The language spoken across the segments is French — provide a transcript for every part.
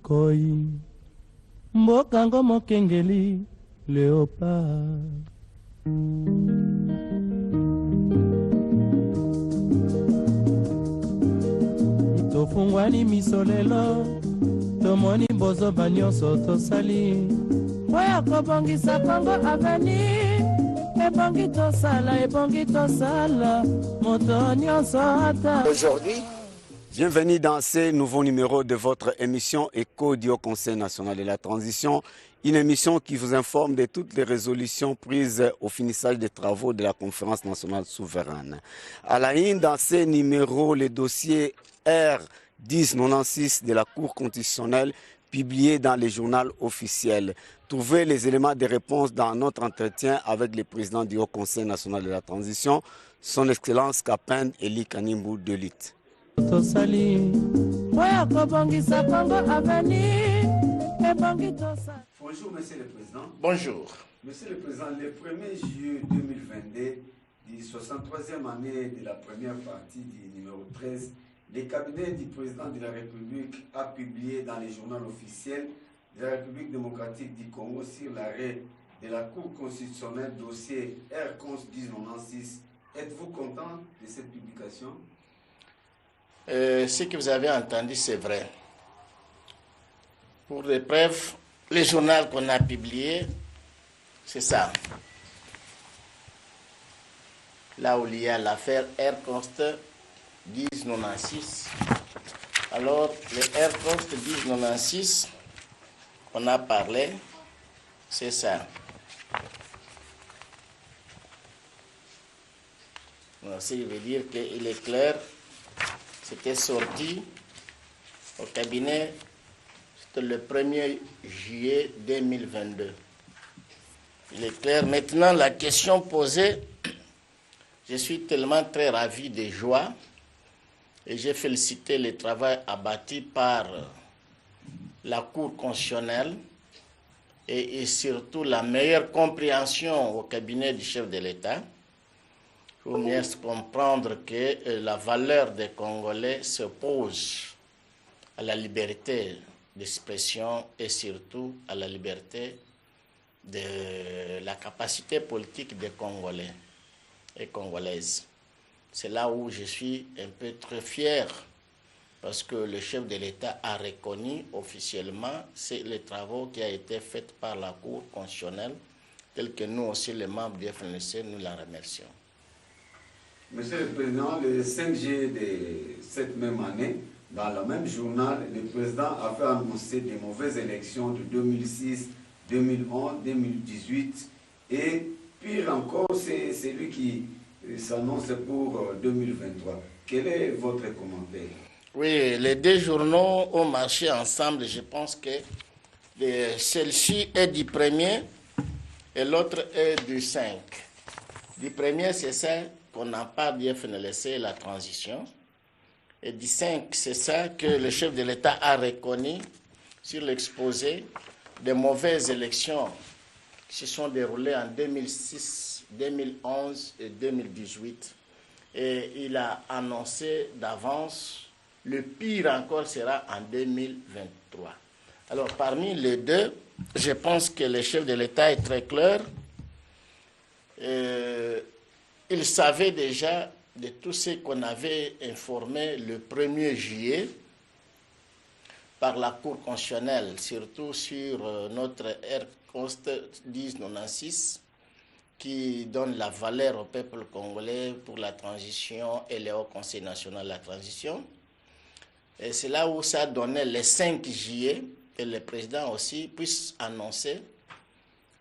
Koi Mbokango Mokengeli Léopard. Tofungwani misolelo tomoni bozo banyoso tosali Boya kobongisa Kongo aveni ebongi tosala moto nyonso ata. Aujourd'hui, bienvenue dans ce nouveau numéro de votre émission Écho du Haut Conseil national de la transition, une émission qui vous informe de toutes les résolutions prises au finissage des travaux de la conférence nationale souveraine. À la une, dans ce numéro, le dossier R1096 de la Cour constitutionnelle publié dans le journal officiel. Trouvez les éléments de réponse dans notre entretien avec le président du Haut Conseil national de la transition, son Excellence Kapend Eli Kanimbu Delit. Bonjour, Monsieur le Président. Bonjour. Monsieur le Président, le 1er juillet 2022, du 63e année de la première partie du numéro 13, le cabinet du président de la République a publié dans le journal officiel de la République démocratique du Congo sur l'arrêt de la Cour constitutionnelle dossier R1096. Êtes-vous content de cette publication? Ce que vous avez entendu, c'est vrai. Pour les preuves, le journal qu'on a publié, c'est ça. Là où il y a l'affaire R-Const 1096. Alors, le R-Const 1096, on a parlé, c'est ça. Donc, ça veut dire qu'il est clair, c'était sorti au cabinet, c'était le 1er juillet 2022. Il est clair. Maintenant, la question posée, je suis tellement très ravi de joie et j'ai félicité le travail abattu par la Cour constitutionnelle et surtout la meilleure compréhension au cabinet du chef de l'État pour mieux comprendre que la valeur des Congolais s'oppose à la liberté d'expression et surtout à la liberté de la capacité politique des Congolais et Congolaises. C'est là où je suis un peu très fier parce que le chef de l'État a reconnu officiellement les travaux qui ont été faits par la Cour constitutionnelle, tels que nous aussi, les membres du FNC, nous la remercions. Monsieur le Président, le 5 juillet de cette même année, dans le même journal, le Président a fait annoncer des mauvaises élections de 2006, 2011, 2018 et pire encore, c'est celui qui s'annonce pour 2023. Quel est votre commentaire? Oui, les deux journaux ont marché ensemble. Je pense que celle-ci est du 1er et l'autre est du 5. Du 1er, c'est ça qu'on n'a pas bien laissé la transition. Et du 5, c'est ça que le chef de l'État a reconnu sur l'exposé des mauvaises élections qui se sont déroulées en 2006, 2011 et 2018. Et il a annoncé d'avance, le pire encore sera en 2023. Alors parmi les deux, je pense que le chef de l'État est très clair. Il savait déjà de tout ce qu'on avait informé le 1er juillet par la Cour constitutionnelle, surtout sur notre R-Const 1096, qui donne la valeur au peuple congolais pour la transition et le Haut Conseil national de la transition. Et c'est là où ça donnait le 5 juillet, que le président aussi puisse annoncer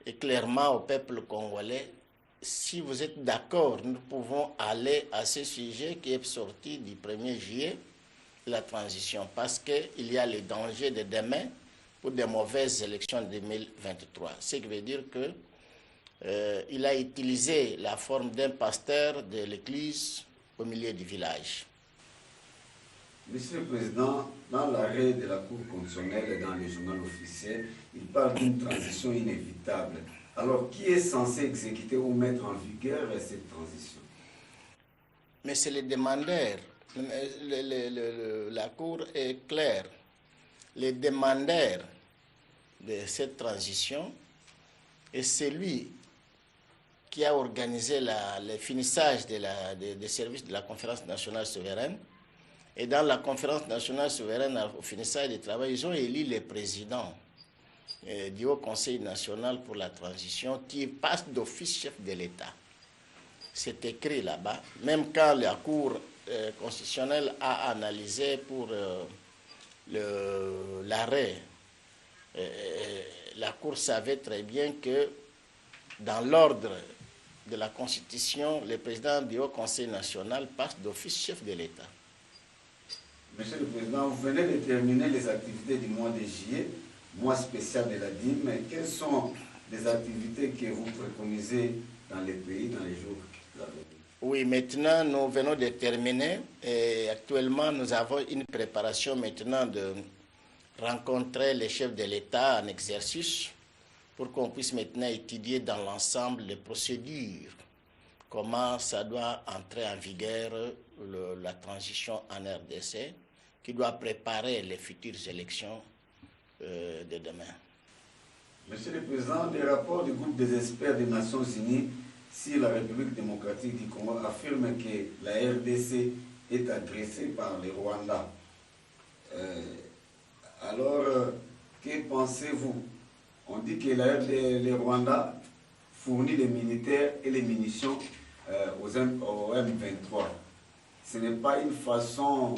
et clairement au peuple congolais, si vous êtes d'accord, nous pouvons aller à ce sujet qui est sorti du 1er juillet, la transition, parce qu'il y a le danger de demain pour des mauvaises élections de 2023. Ce qui veut dire que il a utilisé la forme d'un pasteur de l'église au milieu du village. Monsieur le Président, dans l'arrêt de la Cour constitutionnelle et dans le journal officiel, il parle d'une transition inévitable. Alors, qui est censé exécuter ou mettre en vigueur cette transition? Mais c'est les demandeurs. La Cour est claire. les demandeurs de cette transition est celui qui a organisé le finissage des services de la conférence nationale souveraine. Et dans la conférence nationale souveraine, au finissage des travaux, ils ont élu les présidents du Haut Conseil national pour la transition qui passe d'office chef de l'État. C'est écrit là-bas. Même quand la Cour constitutionnelle a analysé pour l'arrêt, la Cour savait très bien que dans l'ordre de la Constitution, le président du Haut Conseil national passe d'office chef de l'État. Monsieur le Président, vous venez de terminer les activités du mois de juillet, mois spécial de la dîme. Quelles sont les activités que vous préconisez dans les pays, dans les jours à venir? Oui, maintenant, nous venons de terminer et actuellement, nous avons une préparation maintenant de rencontrer les chefs de l'État en exercice pour qu'on puisse maintenant étudier dans l'ensemble les procédures, comment ça doit entrer en vigueur la transition en RDC, qui doit préparer les futures élections de demain. Monsieur le Président, des rapports du groupe des experts des Nations Unies sur la République démocratique du Congo affirment que la RDC est agressée par les Rwandais. Alors, que pensez-vous? On dit que les Rwandais fournissent les militaires et les munitions au M23. Ce n'est pas une façon,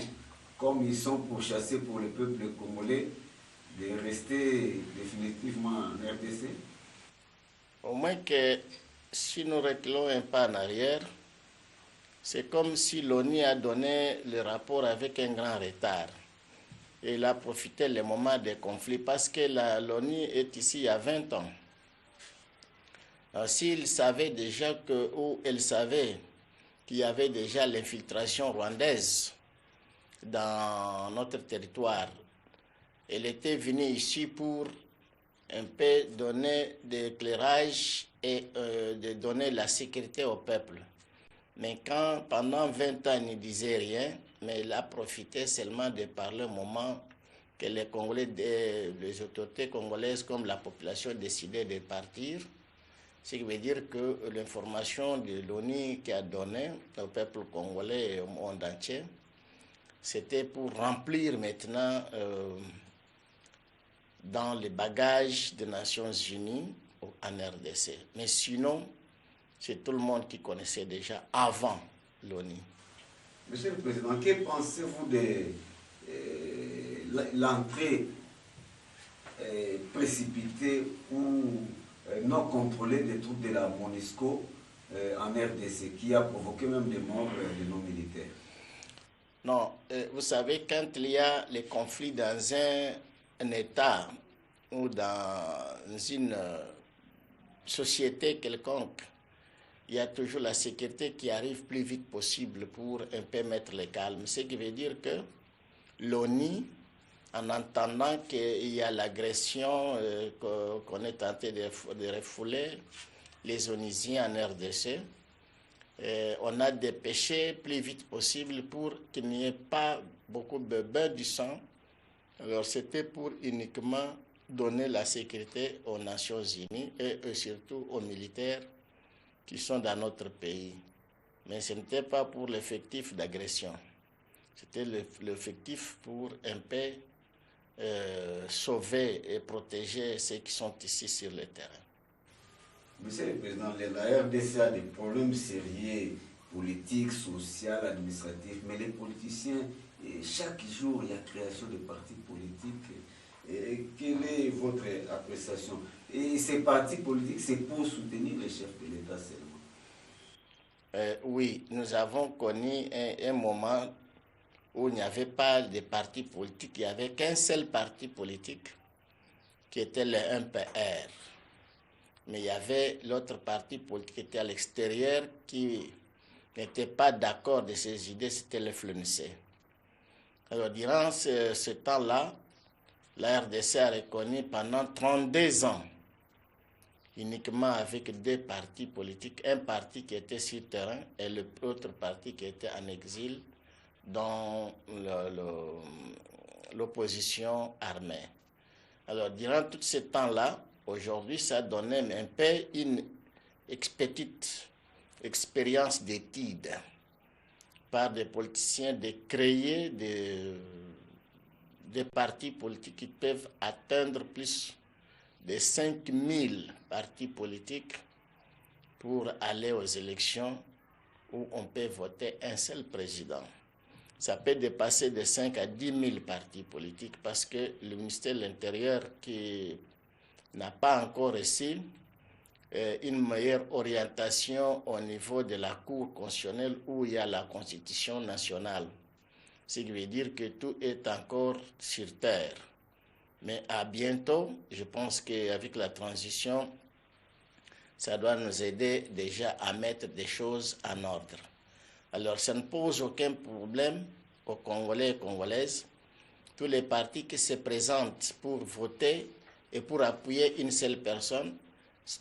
comme ils sont pourchassés pour le peuple congolais, de rester définitivement en RDC? Au moins que si nous reculons un pas en arrière, c'est comme si l'ONU a donné le rapport avec un grand retard. Et il a profité le moment des conflits parce que l'ONU est ici il y a 20 ans. S'il savait déjà ou elle savait qu'il y avait déjà l'infiltration rwandaise dans notre territoire, elle était venue ici pour un peu donner de l'éclairage et de donner la sécurité au peuple. Mais quand pendant 20 ans il ne disait rien, mais il a profité seulement de parler au moment que les Congolais, les autorités congolaises comme la population décidaient de partir. Ce qui veut dire que l'information de l'ONU qui a donné au peuple congolais et au monde entier, c'était pour remplir maintenant dans les bagages des Nations Unies en RDC. Mais sinon, c'est tout le monde qui connaissait déjà avant l'ONU. Monsieur le Président, que pensez-vous de l'entrée précipitée ou non contrôlée des troupes de la MONUSCO en RDC, qui a provoqué même des morts de nos militaires? Non, vous savez, quand il y a les conflits dans un État ou dans une société quelconque, il y a toujours la sécurité qui arrive plus vite possible pour un peu mettre le calme. Ce qui veut dire que l'ONU, en entendant qu'il y a l'agression qu'on est tenté de refouler les Onusiens en RDC, on a dépêché plus vite possible pour qu'il n'y ait pas beaucoup de bains du sang. Alors c'était pour uniquement donner la sécurité aux Nations Unies et surtout aux militaires qui sont dans notre pays. Mais ce n'était pas pour l'effectif d'agression. C'était l'effectif pour un peu sauver et protéger ceux qui sont ici sur le terrain. Monsieur le Président, la RDC a des problèmes sérieux, politiques, sociaux, administratifs, mais les politiciens, chaque jour, il y a création de partis politiques. Quelle est votre appréciation? Et ces partis politiques, c'est pour soutenir les chefs de l'État seulement? Oui, nous avons connu un moment où il n'y avait pas de partis politiques, il n'y avait qu'un seul parti politique qui était le MPR. Mais il y avait l'autre parti politique qui était à l'extérieur qui n'était pas d'accord de ces idées, c'était le FLNC. Alors, durant ce temps-là, la RDC a reconnu pendant 32 ans, uniquement avec deux partis politiques, un parti qui était sur terrain et l'autre parti qui était en exil, dont l'opposition armée. Alors, durant tout ce temps-là, aujourd'hui, ça donnait un peu une petite expérience d'étude par des politiciens de créer des partis politiques qui peuvent atteindre plus de 5000 partis politiques pour aller aux élections où on peut voter un seul président. Ça peut dépasser de 5 à 10 000 partis politiques parce que le ministère de l'Intérieur qui n'a pas encore reçu une meilleure orientation au niveau de la Cour constitutionnelle où il y a la Constitution nationale. Ce qui veut dire que tout est encore sur terre. Mais à bientôt, je pense qu'avec la transition, ça doit nous aider déjà à mettre des choses en ordre. Alors, ça ne pose aucun problème aux Congolais et Congolaises. Tous les partis qui se présentent pour voter et pour appuyer une seule personne,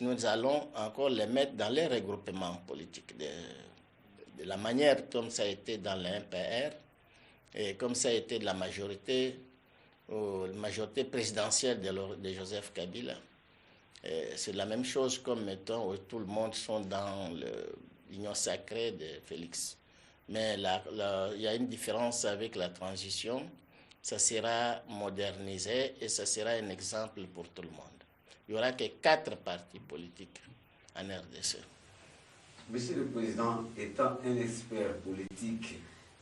nous allons encore les mettre dans les regroupements politiques. De la manière comme ça a été dans le MPR et comme ça a été de la majorité présidentielle de Joseph Kabila. C'est la même chose comme mettons où tout le monde sont dans l'union sacrée de Félix. Mais il y a une différence avec la transition. Ça sera modernisé et ça sera un exemple pour tout le monde. Il n'y aura que 4 partis politiques en RDC. Monsieur le Président, étant un expert politique,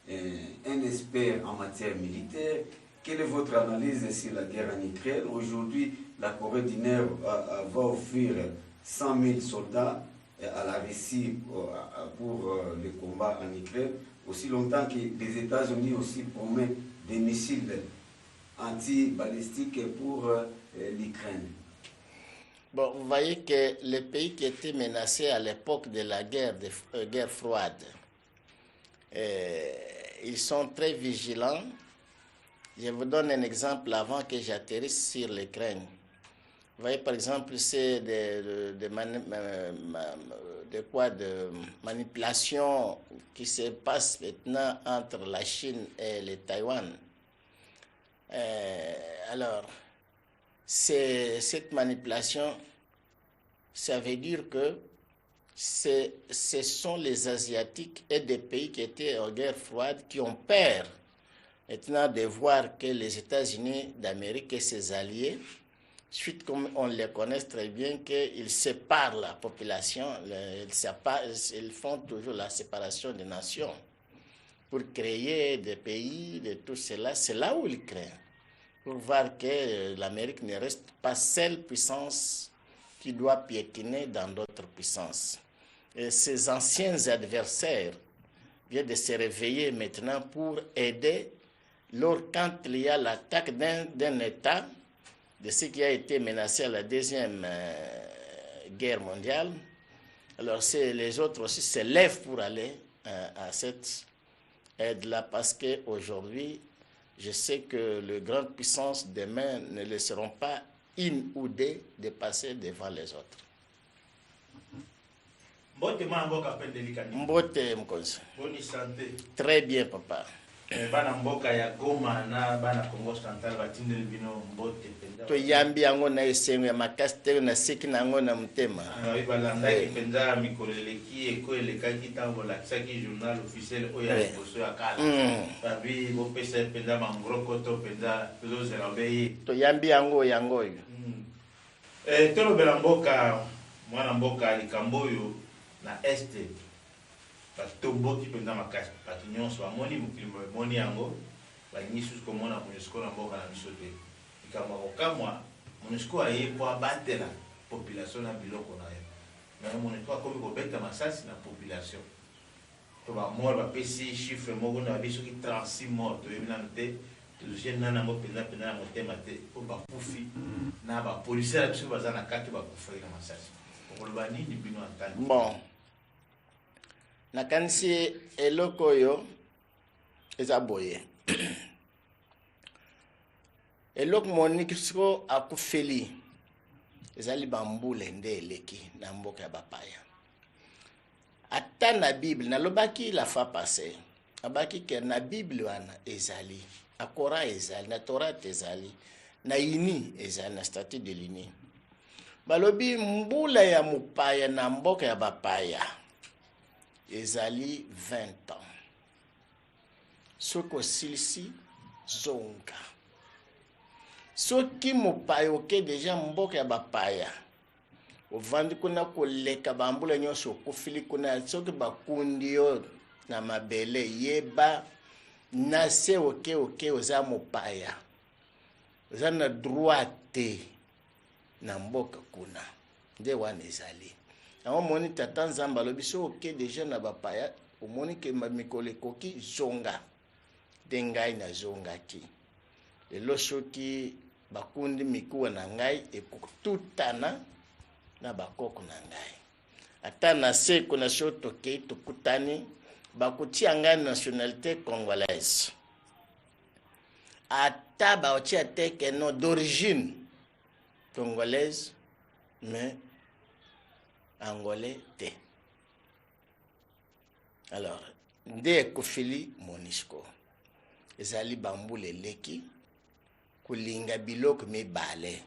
un expert en matière militaire, quelle est votre analyse sur la guerre en Ukraine? Aujourd'hui, la Corée du Nord va offrir 100 000 soldats à la Russie pour le combat en Ukraine, aussi longtemps que les États-Unis aussi promettent des missiles anti-balistiques pour l'Ukraine. Bon, vous voyez que les pays qui étaient menacés à l'époque de la guerre froide, ils sont très vigilants. Je vous donne un exemple avant que j'atterrisse sur l'Ukraine. Vous voyez, par exemple, c'est de manipulation qui se passe maintenant entre la Chine et le Taïwan. Alors, cette manipulation, ça veut dire que ce sont les Asiatiques et des pays qui étaient en guerre froide qui ont peur maintenant de voir que les États-Unis d'Amérique et ses alliés, suite comme on les connaît très bien, qu'ils séparent la population, ils font toujours la séparation des nations pour créer des pays, de tout cela. C'est là où ils créent, pour voir que l'Amérique ne reste pas seule puissance qui doit piétiner dans d'autres puissances. Et ces anciens adversaires viennent de se réveiller maintenant pour aider quand il y a l'attaque d'un État, de ce qui a été menacé à la Deuxième Guerre mondiale. Alors les autres aussi se lèvent pour aller à cette aide-là, parce qu'aujourd'hui, je sais que les grandes puissances demain ne laisseront pas une ou deux de passer devant les autres. Mbote Mkonsa. Bonne santé. Très bien, papa. Bana mboka ya Goma na bana Congo Central batindeli bino mbote penza. To yambi yango na esengo ya makasi te na siki na yango na mutema. Oui, balandaki penza mikoleleki ekoelekaki ntango lakisaki journal officiel oyo ya liboso ya kala. Babi bopesa penza mangroko to penza tozozela beyi. To yambi yango oyo. Tolobela mboka mwana mboka likambo oyo na este. Batomboki penza makasi bato nyonso bamoni mokili bamoni yango balingi susu komona MONUSCO na mboka na biso te likambo kokamwa MONUSCO aye po abatela population na biloko na ye mais MONUSCO akomi kobeta masasi na population to bamort bapesi chiffre moko na babi soki 36 mort toyebi nano te tozoshe nana yango penza na motema te po bakufi na bapolisier na biso baza na kati bakufaki na masasi okoloba nini bino antani bon nakanisi eloko oyo eza boye eloko MONUSCO akufeli ezali bambule nde eleki na mboka ya bapaya ata na Bible nalobaki la fois passée abaki ke na Bible wana ezali akora ezali na Torah ezali na ini ezali na statut de l'uni balobi mbula ya mopaya na mboka ya bapaya ezali 20 ans soki osilisi zonga soki mopaya oke deja mboka ya bapaya ovandi kuna koleka bambula nyonso okufili kuna soki bakundi yo na mabele yeba na se oke oza mopaya oza na droit te na mboka kuna nde wana ezali yango moni tata nzambe alobi so oke deja na bapaya omoni ke mikolo ekoki zonga nde ngai nazongaki lelo soki bakundi mikuwa na ngai ekotutana na bakoko na ngai ata na se kuna so tokei tokutani bakotia ngai nationalité congolaise ata baotia te ke no d'origine congolaise mais angolais te alors nde ekofili MONUSCO ezali bambula eleki kolinga biloko mibale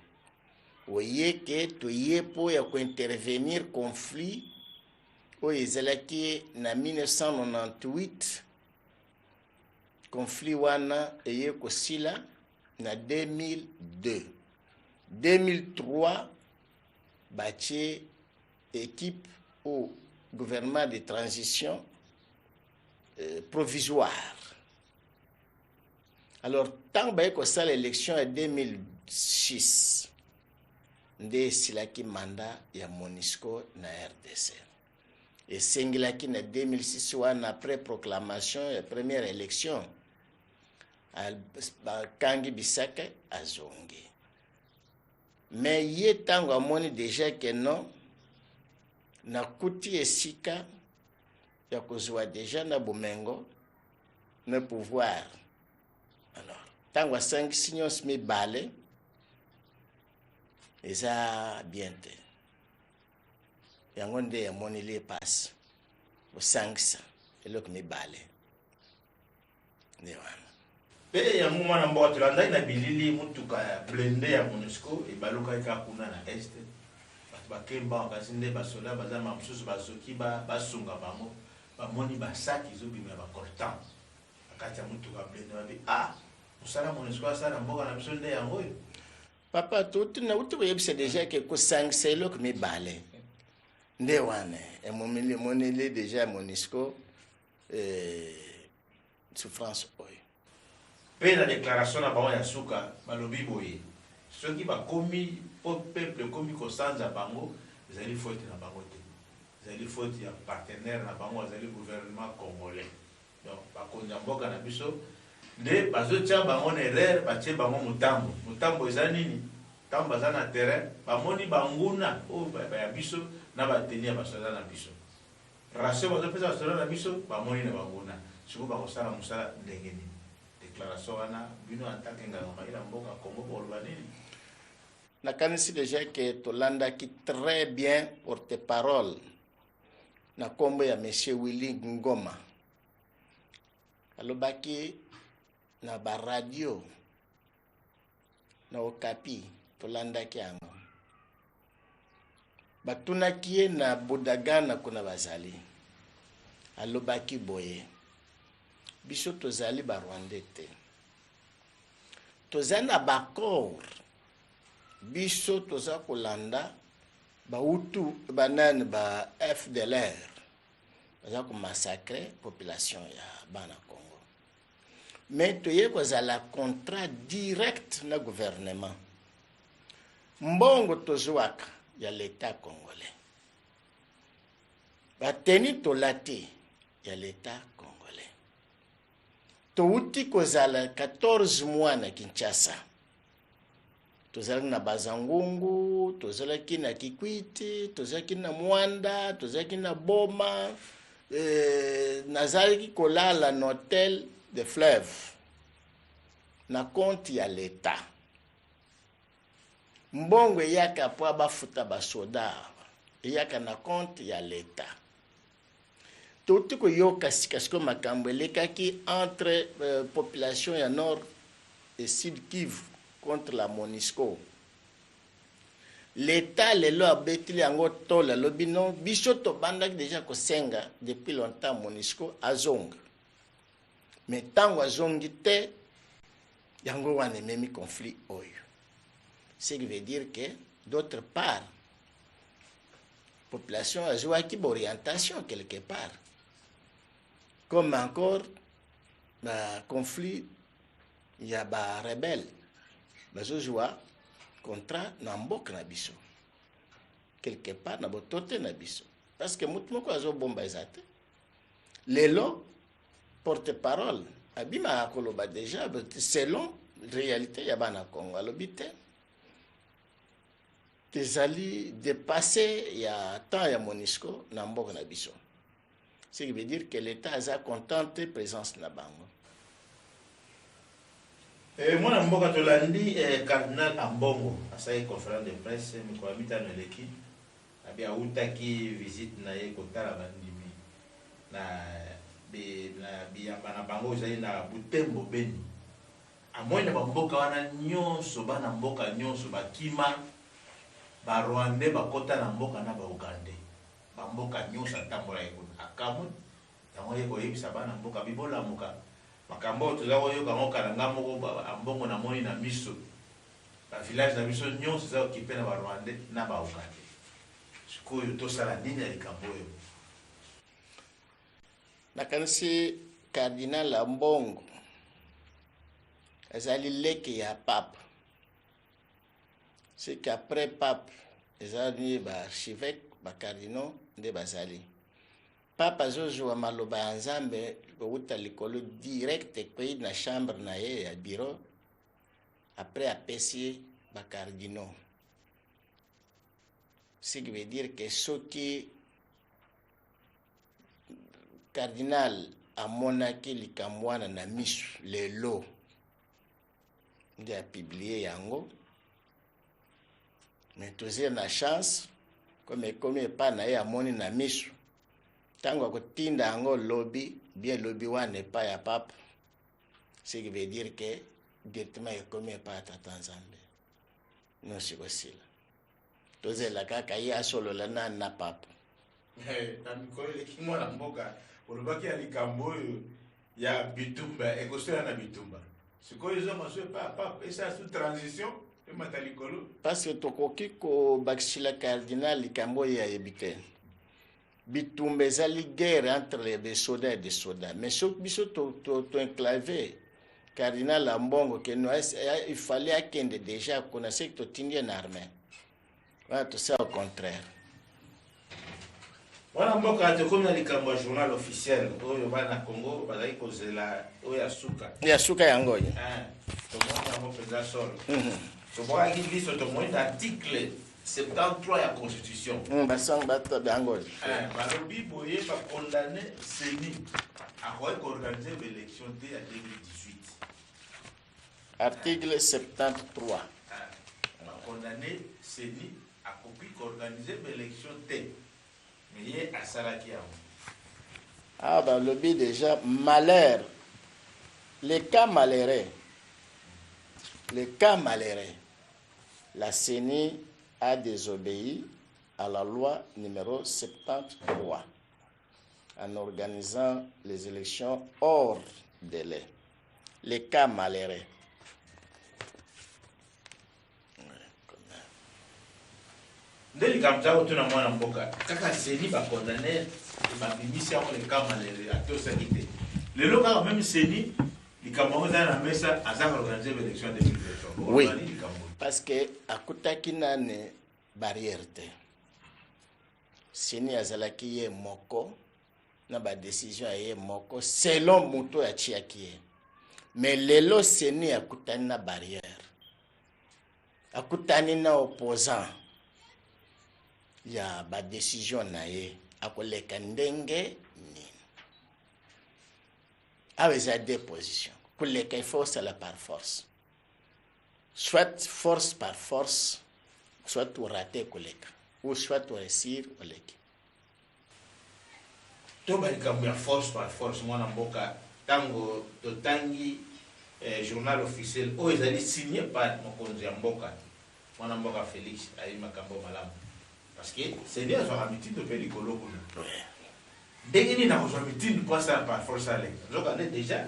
oye ke toye po ya kointervenir conflit oyo ezalaki na 1998 conflit wana eye kosila na 2002 2003 batie équipe au gouvernement de transition provisoire. Alors, tant que ça l'élection en 2006, nde silaki mandat ya MONUSCO na RDC. Et sengilaki na 2006 wana après proclamation la première élection, Kangi Bisaka azongi. Mais ye tango amoni déjà que non, na kuti esika ya kozwa déjà na bomengo na pouvoir. Alors, tango asangisi nyonso mibale eza bien te. Yango nde yamoni li passe osangisa eloko mibale nde wana. Pe ya mwana mboka tulanda na bilili mutuka ya blende ya MONUSCO ebaluka eka kuna na est. Bakemba bakasinde basola baza mamsusu basoki basunga bango bamoni basaki zobima bakortan akati ya mutuka blende babi musala MONUSCO asala mboka na biso nde yango oyo. Papa tuti na uti koyebisa deja ke kosangisa eloko mibale nde wana emomili monele deja MONUSCO souffrance oyo. Pe na déclaration na bango ya suka balobi boye soki bakomi po peuple komi kosanza bango ezali faute na bango te, ezali faute ya partenaire na bango ezali gouvernement congolais. Donc bakonzi ya mboka na biso nde bazotia bango na erreur batie bango mutambo eza nini ntango baza na terrain bamoni banguna oyo ya biso na bateni ya basoda na biso ratio bazopesa basoda na biso bamoni na banguna siko bakosala mosala ndenge nini. Déclaration wana bino atake nganga maila mboka Congo boloba nini. Nakanisi déjà que Tolanda qui très bien porte-parole na kombo ya monsieur Willy Ngoma alobaki na ba radio na Okapi Tolanda ki yango batunaki ye na Budagana kuna bazali alobaki boye biso tozali ba Rwandais te tozali na bakor biso toza kolanda bautu banane ba FDLR baza ko massacrer population ya bana Congo mais toye kozala contrat direct na gouvernement mbongo tozwaka ya l'état congolais bateni tolati ya l'état congolais touti kozala 14 mois na Kinshasa tozalaki na Bazangungu, tozalaki na Kikwiti, tozalaki na Mwanda, tozalaki na Boma, nazalaki kolala na hôtel de Fleuve na compte ya l'État. Mbongo eyaka po bafuta basoda eyaka na compte ya l'État. Touti koyoka sikasiko makambo elekaki entre population ya Nord et Sud Kivu contre la MONUSCO. L'État lelo abetili yango tola lobi non biso to bandaki déjà kosenga depuis longtemps MONUSCO azonga. Mais tango azongi te yango wana ememi conflit oyo. Ce qui veut dire que d'autre part population a joué qui orientation quelque part. Comme encore conflit il y a ba rebelle bazo jouer contrat na mboka na biso quelque part na botote na biso parce que mutu moko azo bomba ezate lelo porte-parole abima akoloba déjà selon réalité ya bana Congo alobite tezali dépassé ya temps ya MONUSCO na mboka na biso. Ce qui veut dire que l'État a contenté présence na bango. Mwana mboka tolandi Cardinal Ambongo asai conférence de presse mikolo mitano eleki abi autaki visite na ye kotala bandimi na biyamba na bango ezali na Butembo Beni. Amoni bamboka wana nyonso bana mboka nyonso bakima ba Rwandais bakota na mboka na ba Ugandais. Bamboka nyonso atambola ekuna akamu tango yeko yebisa bana mboka bibola muka makambo tuzawo yoka ngoka na ngamo ambongo na moni na miso ba village na miso nyonso za okipe na ba Rwandais na ba Ugandais. Sikoyo tosala nini ya likambo yo? Nakanisi Cardinal Ambongo ezali leke ya pape. C'est qu'après pape ezali ba archevêque ba cardinaux nde bazali. Pape azozwa maloba ya Nzambe kouta likolo direct kwei na chambre na ye ya bureau après apesi ba cardinaux. Ce qui veut dire que soki cardinal amonaki likambo wana na misu lelo nde a publié yango. Mais toujours na chance comme pas na ye amoni na misu tango akotinda yango lobby bien lobby wana pas ya pape. Ce qui veut dire que directement ekomi pas à Tata Nzambe non sikosila tozela kaka ye asolola na pape. Na mikolo eleki mwana mboka olobaki ya likambo oyo ya bitumba ekosala na bitumba sikoyo ezomaso epa pape esa sous transition emata likolo parce que tokoki kobakisila cardinal likambo oyo ayebi te. Bitumba ezali guerre entre les soldats et des soldats. Mais soki biso to enclavé cardinal Ambongo que il fallait akende déjà connaître que totindi en armée. Voilà tout ça au contraire. Wana mboka comme na likambo journal officiel oyo bana Congo bazali kozela oyo asuka. Ya suka yango ye. To mona mo peza solo. To boa ki liso to mo article 73 ya constitution. Basang bata bango. Balobi boye ba condamné Seni à organiser l'élection de 2018. Article 73. Ba condamné Seni à organiser l'élection de mais à Salaki. Ah bah lobby déjà malheur. Les cas malheureux. Les cas malheureux. La CENI a désobéi à la loi numéro 73 en organisant les élections hors délai. Les cas malheureux. Ndeli kamza otuna mwana mboka kaka Seni ba condamné ba bimisi ya le cas malheureux atosa kite. Lelo kaka même Seni likambo za na mesa aza organiser l'élection de 2023. Oui. Parce que akutaki nane barrière te. Seni azalaki ye moko na ba décision ye moko selon muto ya chiaki ye. Mais lelo Seni akutani na barrière. Akutani na opposant. Ya ba décision na ye akoleka ndenge nini. Aweza deux positions. Koleka il faut ça la par force. Soit force par force, soit tu rater koleka, ou soit tu réussir koleka. To ba likambo ya force par force mwana mboka tango totangi journal officiel oyo ezali signé par mokonzi ya mboka mwana mboka Félix ayi makambo malamu parce que seni azwaka mitindo mpe likolo kuna ndenge nini akozwa mitindo mpo asala par force ale nzokande déjà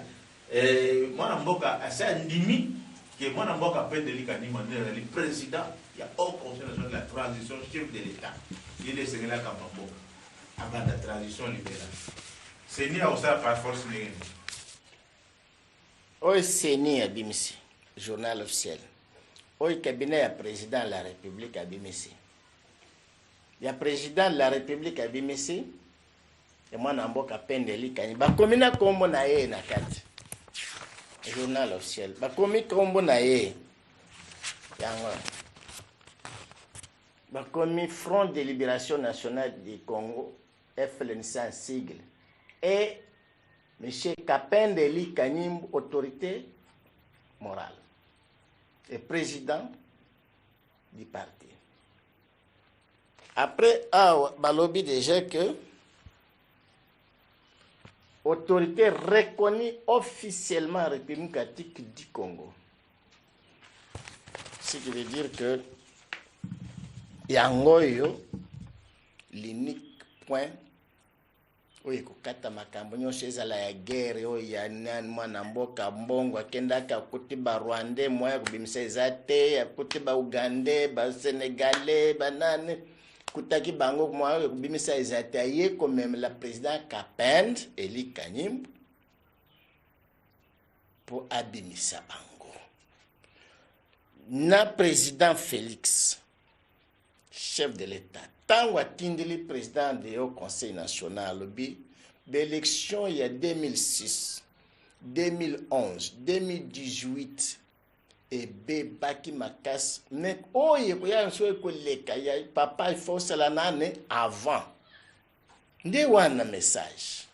mwana mboka ase andimi ke mwana mboka Pendeli Kanimba nde azali président ya haut conseil national de la transition chef de l'état yede esengelaka mboka abanda transition libérale seni akosala par force ndenge nini oyo seni abimisi journal officiel oyo cabinet ya président de la république abimisi ya président de la république abimisi ya mwana mboka Pendeli Kanimba bakomi na kombo na ye na kati journal officiel bakomi kombo na ye yango bakomi Front de Libération Nationale du Congo FLNC en sigle et M. Pendeli Kanimba, autorité morale et président du parti. Après, balobi déjà que autorité reconnue officiellement en République démocratique du Congo. Ce qui veut dire que yangoyo l'unique point oyo kokata makambo nyonso ezala ya guerre oyo ya nani mwana mboka mbongo akendaka kuti ba Rwandais moya kobimisa eza te akuti ba Ugandais ba Sénégalais banane kutaki bango moya kobimisa eza te ye komemela président Pendeli Kanimba po abimisa bango na président Félix chef de l'État tango atindeli président du Haut Conseil national lobi l'élection il y a 2006 2011 2018 et baki makas mais oye ko ya nso ko leka ya papa il faut cela nane avant nde wana message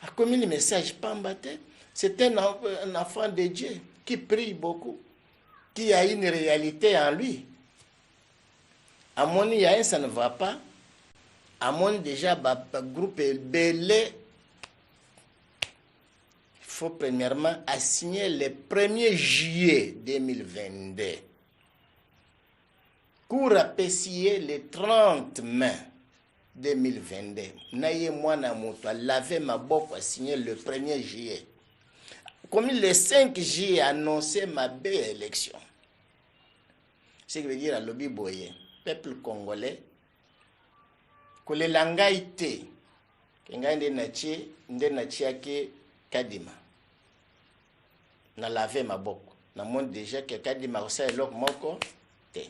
a commis le message pambate c'est un enfant de Dieu qui prie beaucoup qui a une réalité en lui. À mon avis, ça ne va pas. À mon déjà, le groupe est belé. Il faut premièrement assigner le 1er juillet 2022. Cour à Pessier le 30 mai 2022. Naye mwana moto a lavé ma boque à signer le 1er juillet. Comme le 5 juillet annoncé ma belle élection. Ce qui veut dire à Lobi Boye. Peuple congolais que le langage te kenga nde nachiake Kadima na laver maboko na monde déjà que Kadima osa elok moko te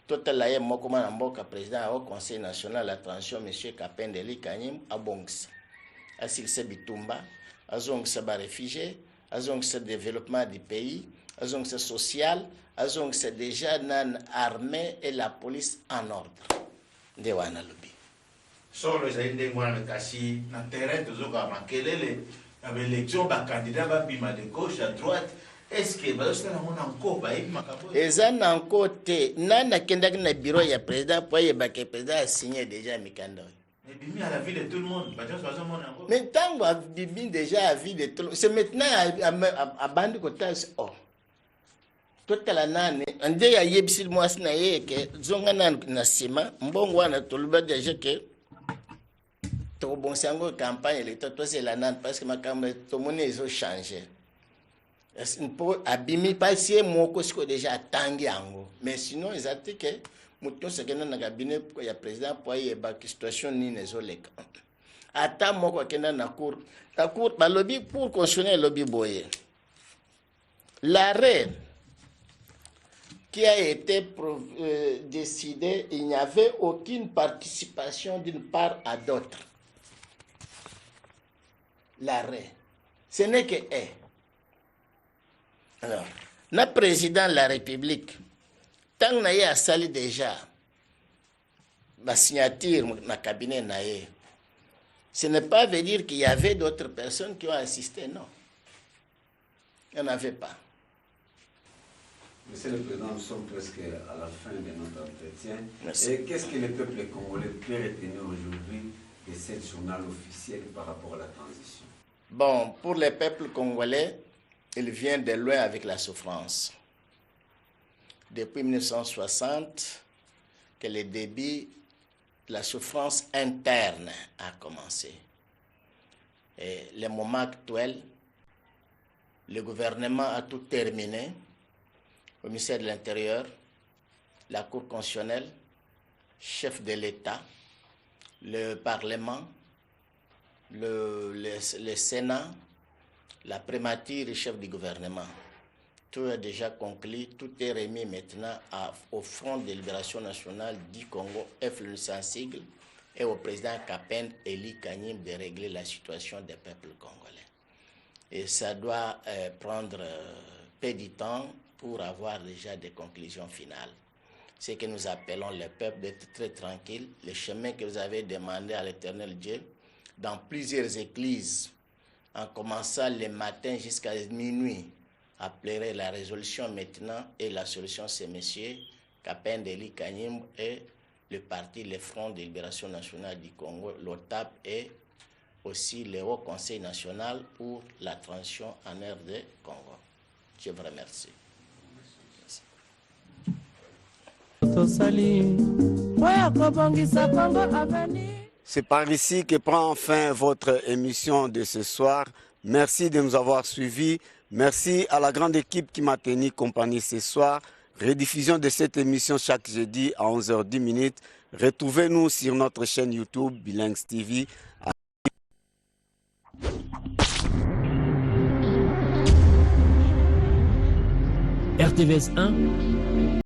total aye moko na mboka président au conseil national de la transition monsieur Pendeli Kanimba abongisa asilisa bitumba azongisa ba réfugiés azongisa développement du pays azongisa social azong c'est déjà nan armée et la police en ordre de wana lobi solo ezali mwana kasi na terrain tozoka makelele na élection ba candidat ba bima de gauche à droite est-ce que bazosala mona encore ba yiki makambo eza na côté nana kendaki na bureau ya président pour yeba que président a signé déjà mikanda mais bimi à la vie de tout le monde ba joso bazo mona encore mais tango bimi déjà à vie de tout le monde c'est maintenant à bande kota oh totala nane ande ya yebisi mwasi na ye ke zonga na sima mbongo wana toluba déjà que to bon sango campagne électorale to c'est la nane parce que makambo to moni ezo changer pour abimi passer moko siko déjà tangi yango mais sinon ezati que muto sekena na cabinet ya président pour yeba situation ni nezoleka ata moko kenda na cour balobi pour constitutionnel lobby boye l'arrêt qui a été décidé, il n'y avait aucune participation d'une part à d'autre. L'arrêt. Ce n'est que alors, le président de la République, tant qu'il a sali déjà la signature dans le cabinet, ce n'est pas veut dire qu'il y avait d'autres personnes qui ont assisté, non. Il n'y en avait pas. Monsieur le Président, nous sommes presque à la fin de notre entretien. Merci. Et qu'est-ce que le peuple congolais peut retenir aujourd'hui de ce journal officiel par rapport à la transition? Bon, pour le peuple congolais, il vient de loin avec la souffrance. Depuis 1960, que le début de la souffrance interne a commencé. Et le moment actuel, le gouvernement a tout terminé, au ministère de l'Intérieur, la Cour constitutionnelle, chef de l'État, le Parlement, le Sénat, la primature et chef du gouvernement. Tout est déjà conclu, tout est remis maintenant au Front de libération nationale du Congo, FLN sans sigle, et au président Kapende Eli Kanyim de régler la situation des peuples congolais. Et ça doit prendre peu de temps pour avoir déjà des conclusions finales. C'est que nous appelons le peuple d'être très tranquille. Le chemin que vous avez demandé à l'Éternel Dieu, dans plusieurs églises, en commençant le matin jusqu'à minuit, appellerait la résolution maintenant, et la solution c'est M. Kapende Eli Kanyim et le parti, le Front de libération nationale du Congo, l'OTAP, et aussi le Haut Conseil national pour la transition en aire de Congo. Je vous remercie. C'est par ici que prend fin votre émission de ce soir. Merci de nous avoir suivis. Merci à la grande équipe qui m'a tenu compagnie ce soir. Rediffusion de cette émission chaque jeudi à 11h10. Retrouvez-nous sur notre chaîne YouTube Bilingues TV. RTVS 1